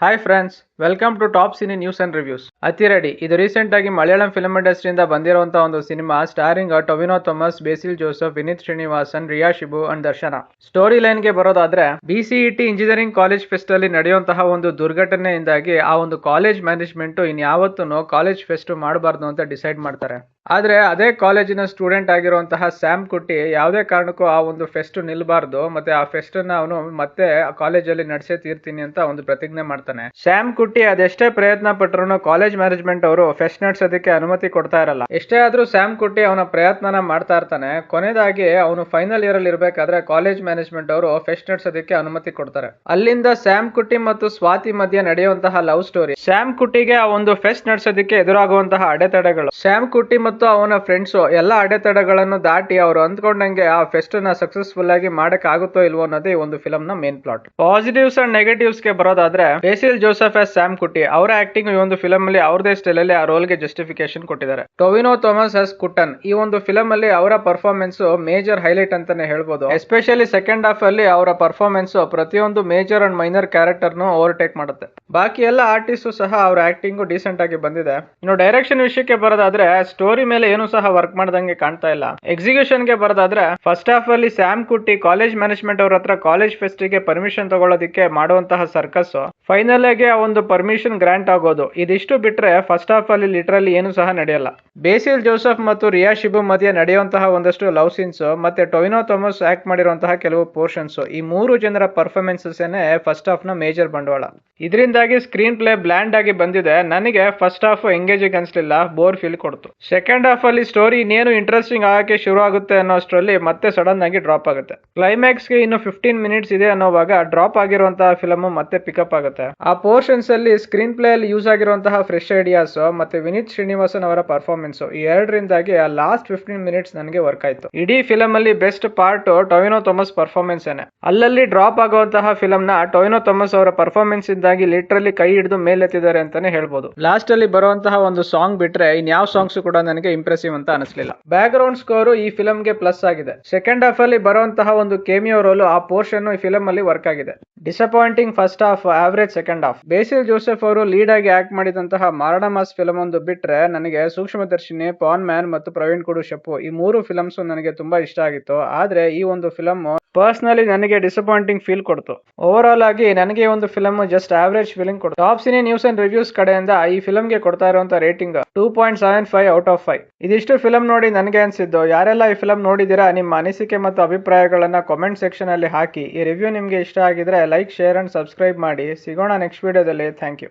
Hi friends, welcome to top cine news and reviews. ಅತಿರೆಡಿ ಇದು recent ಆಗಿ Malayalam film ಇಂಡಸ್ಟ್ರಿಯಿಂದ ಬಂದಿರುವಂತಹ ಒಂದು cinema starring Tovino Thomas, Basil Joseph, Vineeth Sreenivasan, Riya Shibu and Darshana. Story line ಗೆ ಬರೋದಾದ್ರೆ, ಬಿಸಿಇಟಿ ಇಂಜಿನಿಯರಿಂಗ್ ಕಾಲೇಜ್ ಫೆಸ್ಟ್ ಅಲ್ಲಿ ನಡೆಯುವಂತಹ ಒಂದು ದುರ್ಘಟನೆಯಿಂದಾಗಿ ಆ ಒಂದು ಕಾಲೇಜ್ ಮ್ಯಾನೇಜ್ಮೆಂಟ್ ಇನ್ಯಾವತ್ತೂ ಕಾಲೇಜ್ ಫೆಸ್ಟ್ ಮಾಡಬಾರ್ದು ಅಂತ ಡಿಸೈಡ್ ಮಾಡ್ತಾರೆ. ಆದ್ರೆ ಅದೇ ಕಾಲೇಜಿನ ಸ್ಟೂಡೆಂಟ್ ಆಗಿರುವಂತಹ ಸ್ಯಾಮ್ ಕುಟ್ಟಿ ಯಾವುದೇ ಕಾರಣಕ್ಕೂ ಆ ಒಂದು ಫೆಸ್ಟ್ ನಿಲ್ಬಾರ್ದು, ಮತ್ತೆ ಆ ಫೆಸ್ಟ್ ಅನ್ನ ಅವನು ಮತ್ತೆ ಕಾಲೇಜಲ್ಲಿ ನಡೆಸೇ ತೀರ್ತೀನಿ ಅಂತ ಒಂದು ಪ್ರತಿಜ್ಞೆ ಮಾಡ್ತಾನೆ. ಸ್ಯಾಮ್ ಕುಟ್ಟಿ ಅದೆಷ್ಟೇ ಪ್ರಯತ್ನ ಪಟ್ಟರು ಕಾಲೇಜ್ ಮ್ಯಾನೇಜ್ಮೆಂಟ್ ಅವರು ಫೆಸ್ಟ್ ನಡೆಸೋದಕ್ಕೆ ಅನುಮತಿ ಕೊಡ್ತಾ ಇರಲ್ಲ. ಎಷ್ಟೇ ಆದ್ರೂ ಸ್ಯಾಮ್ ಕುಟ್ಟಿ ಅವನ ಪ್ರಯತ್ನನ ಮಾಡ್ತಾ ಇರ್ತಾನೆ. ಕೊನೆಯದಾಗಿ ಅವನು ಫೈನಲ್ ಇಯರ್ ಅಲ್ಲಿ ಇರ್ಬೇಕಾದ್ರೆ ಕಾಲೇಜ್ ಮ್ಯಾನೇಜ್ಮೆಂಟ್ ಅವರು ಫೆಸ್ಟ್ ನಡೆಸೋದಕ್ಕೆ ಅನುಮತಿ ಕೊಡ್ತಾರೆ. ಅಲ್ಲಿಂದ ಸ್ಯಾಮ್ ಕುಟ್ಟಿ ಮತ್ತು ಸ್ವಾತಿ ಮಧ್ಯೆ ನಡೆಯುವಂತಹ ಲವ್ ಸ್ಟೋರಿ. ಸ್ಯಾಮ್ ಕುಟ್ಟಿಗೆ ಆ ಒಂದು ಫೆಸ್ಟ್ ನಡೆಸೋದಕ್ಕೆ ಎದುರಾಗುವಂತಹ ಅಡೆತಡೆಗಳು. ಸ್ಯಾಮ್ ಕುಟ್ಟಿ ಮತ್ತು ಅವನ ಫ್ರೆಂಡ್ಸ್ ಎಲ್ಲ ಅಡೆತಡೆಗಳನ್ನು ದಾಟಿ ಅವರು ಅಂದ್ಕೊಂಡಂಗೆ ಆ ಫೆಸ್ಟ್ ನ ಸಕ್ಸಸ್ಫುಲ್ ಆಗಿ ಮಾಡಕ್ ಆಗುತ್ತೋ ಇಲ್ವೋ ಅನ್ನೋದೇ ಒಂದು ಫಿಲಂ ನ main plot. Positives and negatives ಗೆ ಬರೋದಾದ್ರೆ, ಬೇಸಿಲ್ ಜೋಸೆಫ್ ಆಸ್ ಸ್ಯಾಮ್ ಕುಟ್ಟಿ ಅವರ ಆಕ್ಟಿಂಗ್ ಈ ಒಂದು ಫಿಲಂ ಅಲ್ಲಿ ಅವ್ರದೇ ಸ್ಟೈಲ್ ಅಲ್ಲಿ ಆ ರೋಲ್ ಗೆ ಜಸ್ಟಿಫಿಕೇಶನ್ ಕೊಟ್ಟಿದ್ದಾರೆ. ಟೊವಿನೋ ಥಾಮಸ್ ಆಸ್ ಕುಟ್ಟನ್ ಈ ಒಂದು ಫಿಲಂ ಅಲ್ಲಿ ಅವರ ಪರ್ಫಾರ್ಮೆನ್ಸ್ ಮೇಜರ್ ಹೈಲೈಟ್ ಅಂತಾನೆ ಹೇಳ್ಬೋದು. ಎಸ್ಪೆಷಲಿ ಸೆಕೆಂಡ್ ಹಾಫ್ ಅಲ್ಲಿ ಅವರ ಪರ್ಫಾರ್ಮೆನ್ಸ್ ಪ್ರತಿಯೊಂದು ಮೇಜರ್ ಅಂಡ್ ಮೈನರ್ ಕ್ಯಾರೆಕ್ಟರ್ ನು ಓವರ್ಟೇಕ್ ಮಾಡುತ್ತೆ. ಬಾಕಿ ಎಲ್ಲ ಆರ್ಟಿಸ್ಟ್ ಸಹ ಅವರ ಆಕ್ಟಿಂಗ್ ಡೀಸೆಂಟ್ ಆಗಿ ಬಂದಿದೆ. ಇನ್ನು ಡೈರೆಕ್ಷನ್ ವಿಷಯಕ್ಕೆ ಬರೋದಾದ್ರೆ, ಸ್ಟೋರಿ ಮೇಲೆ ಏನು ಸಹ ವರ್ಕ್ ಮಾಡ್ದಂಗೆ ಕಾಣ್ತಾ ಇಲ್ಲ. ಎಕ್ಸಿಕ್ಯೂಷನ್ ಗೆ ಬರೋದಾದ್ರೆ, ಫಸ್ಟ್ ಹಾಫ್ ಅಲ್ಲಿ ಸ್ಯಾಮ್ ಕುಟ್ಟಿ ಕಾಲೇಜ್ ಮ್ಯಾನೇಜ್ಮೆಂಟ್ ಅವ್ರ ಹತ್ರ ಕಾಲೇಜ್ ಫೆಸ್ಟ್ ಗೆ ಪರ್ಮಿಷನ್ ತಗೊಳ್ಳೋದಕ್ಕೆ ಮಾಡುವಂತಹ ಸರ್ಕಸ್ ಫೈನಲ್ ಆಗಿ ಆ ಒಂದು ಪರ್ಮಿಷನ್ ಗ್ರಾಂಟ್ ಆಗೋದು, ಇದಿಷ್ಟು ಬಿಟ್ರೆ ಫಸ್ಟ್ ಹಾಫ್ ಅಲ್ಲಿ ಲಿಟರಲಿ ಏನು ಸಹ ನಡೆಯಲ್ಲ. ಬೇಸಿಲ್ ಜೋಸೆಫ್ ಮತ್ತು ರಿಯಾ ಶಿಬು ಮಧ್ಯೆ ನಡೆಯುವಂತಹ ಒಂದಷ್ಟು ಲವ್ ಸೀನ್ಸ್ ಮತ್ತೆ ಟೊವಿನೋ ಥಾಮಸ್ ಆಕ್ಟ್ ಮಾಡಿರುವಂತಹ ಕೆಲವು ಪೋರ್ಷನ್ಸ್, ಈ ಮೂರು ಜನರ ಪರ್ಫಾರ್ಮೆನ್ಸಸ್ ಫಸ್ಟ್ ಹಾಫ್ ನ ಮೇಜರ್ ಬಂಡವಾಳ. ಇದರಿಂದಾಗಿ ಸ್ಕ್ರೀನ್ ಪ್ಲೇ ಬ್ಲ್ಯಾಂಡ್ ಆಗಿ ಬಂದಿದೆ. ನನಗೆ ಫಸ್ಟ್ ಹಾಫ್ ಎಂಗೇಜಿಂಗ್ ಅನ್ಸಲಿಲ್ಲ, ಬೋರ್ ಫೀಲ್ ಕೊಡ್ತು. ಸೆಕೆಂಡ್ ಹಾಫ್ ಅಲ್ಲಿ ಸ್ಟೋರಿ ಇನ್ನೇನು ಇಂಟ್ರೆಸ್ಟಿಂಗ್ ಆಗಕ್ಕೆ ಶುರು ಆಗುತ್ತೆ ಅನ್ನೋಷ್ಟರಲ್ಲಿ ಮತ್ತೆ ಸಡನ್ ಆಗಿ ಡ್ರಾಪ್ ಆಗುತ್ತೆ. ಕ್ಲೈಮ್ಯಾಕ್ಸ್ ಗೆ ಇನ್ನು 15 ಮಿನಿಟ್ಸ್ ಇದೆ ಅನ್ನೋವಾಗ ಡ್ರಾಪ್ ಆಗಿರುವಂತಹ ಫಿಲಮ್ ಮತ್ತೆ ಪಿಕಪ್ ಆಗುತ್ತೆ. ಆ ಪೋರ್ಷನ್ಸ್ ಅಲ್ಲಿ ಸ್ಕ್ರೀನ್ ಪ್ಲೇ ಅಲ್ಲಿ ಯೂಸ್ ಆಗಿರುವಂತಹ ಫ್ರೆಶ್ ಐಡಿಯಾಸ್ ಮತ್ತೆ ವಿನೀತ್ ಶ್ರೀನಿವಾಸನ್ ಅವರ ಪರ್ಫಾರ್ಮೆನ್ಸ್, ಈ ಎರಡರಿಂದಾಗಿ ಆ ಲಾಸ್ಟ್ 15 ಮಿನಿಟ್ಸ್ ನನಗೆ ವರ್ಕ್ ಆಯ್ತು. ಇಡೀ ಫಿಲಂ ಅಲ್ಲಿ best part Tovino Thomas performance ಏನೆ. ಅಲ್ಲಲ್ಲಿ ಡ್ರಾಪ್ ಆಗುವಂತಹ ಫಿಲಂ ನ ಟೊವಿನೋ ಥಾಮಸ್ ಅವರ ಪರ್ಫಾರ್ಮೆನ್ಸ್ ಇಂದಾಗಿ ಲಿಟರಲಿ ಕೈ ಹಿಡಿದು ಮೇಲೆತ್ತಿದ್ದಾರೆ ಅಂತಾನೆ ಹೇಳ್ಬೋದು. ಲಾಸ್ಟ್ ಅಲ್ಲಿ ಬರುವಂತಹ ಒಂದು ಸಾಂಗ್ ಬಿಟ್ರೆ ಇನ್ಯಾವ ಸಾಂಗ್ಸ್ ಕೂಡ ನನಗೆ ಇಂಪ್ರೆಸಿವ್ ಅಂತ ಅನಿಸ್ಲಿಲ್ಲ. ಬ್ಯಾಕ್ ಗ್ರೌಂಡ್ ಸ್ಕೋರ್ ಈ ಫಿಲಂ ಗೆ ಪ್ಲಸ್ ಆಗಿದೆ. ಸೆಕೆಂಡ್ ಹಾಫ್ ಅಲ್ಲಿ ಬರುವಂತಹ ಒಂದು ಕೇಮಿಯೋ ರೋಲ್, ಆ ಪೋರ್ಷನ್ ಈ ಫಿಲಂ ಅಲ್ಲಿ ವರ್ಕ್ ಆಗಿದೆ. Disappointing first half, average second half. Basil Joseph ಅವರು ಲೀಡ್ ಆಗಿ ಆಕ್ಟ್ ಮಾಡಿದಂತಹ ಮಾರಡಮಾಸ್ ಫಿಲಂ ಒಂದು ಬಿಟ್ರೆ ನನಗೆ ಸೂಕ್ಷ್ಮದರ್ಶಿನಿ, ಪಾನ್ ಮ್ಯಾನ್ ಮತ್ತು ಪ್ರವೀಣ್ ಕುಡು ಶಪ್ಪು ಈ ಮೂರು ಫಿಲಮ್ಸ್ ನನಗೆ ತುಂಬಾ ಇಷ್ಟ ಆಗಿತ್ತು. ಆದ್ರೆ ಈ ಒಂದು ಫಿಲಂ ಪರ್ಸನಲಿ ನನಗೆ ಡಿಸಪಾಯಿಂಟಿಂಗ್ ಫೀಲ್ ಕೊಡ್ತು. ಓವರ್ ಆಲ್ ಆಗಿ ನನಗೆ ಈ ಒಂದು ಫಿಲಂ ಜಸ್ಟ್ ಆವರೇಜ್ ಫೀಲಿಂಗ್ ಕೊಡ್ತು. Top cine news and reviews ಕಡೆಯಿಂದ ಈ ಫಿಲಂ ಗೆ ಕೊಡ್ತಾ ಇರುವಂತಹ ರೇಟಿಂಗ್ 2.75 ಔಟ್ ಆಫ್ 5. ಇದಿಷ್ಟು ಫಿಲಂ ನೋಡಿ ನನಗೆ ಅನ್ಸಿದ್ದು. ಯಾರೆಲ್ಲ ಈ ಫಿಲಂ ನೋಡಿದಿರಾ, ನಿಮ್ಮ ಅನಿಸಿಕೆ ಮತ್ತು ಅಭಿಪ್ರಾಯಗಳನ್ನ ಕಾಮೆಂಟ್ ಸೆಕ್ಷನ್ ಅಲ್ಲಿ ಹಾಕಿ. ಈ ರಿವ್ಯೂ ನಿಮ್ಗೆ ಇಷ್ಟ ಆಗಿದ್ರೆ ಲೈಕ್, ಶೇರ್ ಅಂಡ್ ಸಬ್ಸ್ಕ್ರೈಬ್ ಮಾಡಿ. ಸಿಗೋಣ ನೆಕ್ಸ್ಟ್ ವಿಡಿಯೋದಲ್ಲಿ. Thank you.